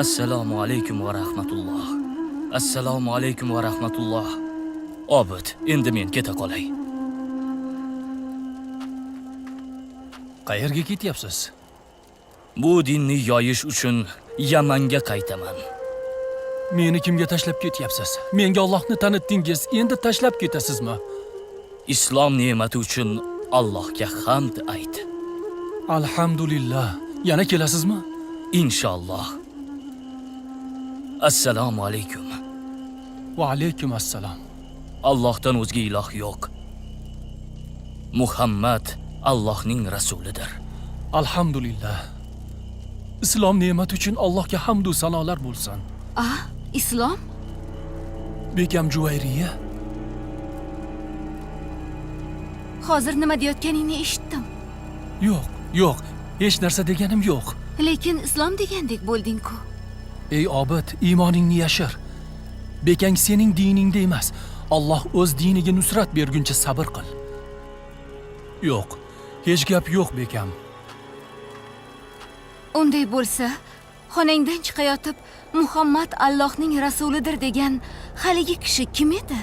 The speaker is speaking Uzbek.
Assalomu alaykum va rahmatulloh. Assalomu alaykum va rahmatulloh. Obid, endi men keta qolay. Qayerga ketyapsiz? Bu dinni yoyish uchun Yamanga qaytaman. Meni kimga tashlab ketyapsiz? Menga Allohni tanitdingiz, endi tashlab ketasizmi? Islom ne'mati uchun Allohga hamd ayt. Alhamdulillah. Yana kelasizmi? Inshaalloh. Assalomu alaykum. Va alaykum assalom. Allohdan o'zga iloh yo'q. Muhammad Allohning rasulidir. Alhamdulillah. Islom ne'mati uchun Allohga hamd va sanolar bo'lsin. Islom? Bekam Juvayriya, Hozir nima deyotganingni eshitdim. yo'q, hech narsa deganim yo'q. Lekin islom degandek bo'lding-ku. Ey Obid, iymoningni yashir. Bekang sening diningda emas. Alloh o'z diniga nusrat berguncha sabr qil. Yo'q, hech gap yo'q bekam. Unday bo'lsa, xonangdan chiqayotib Muhammad Allohning rasulidir degan haligi kishi kim edi?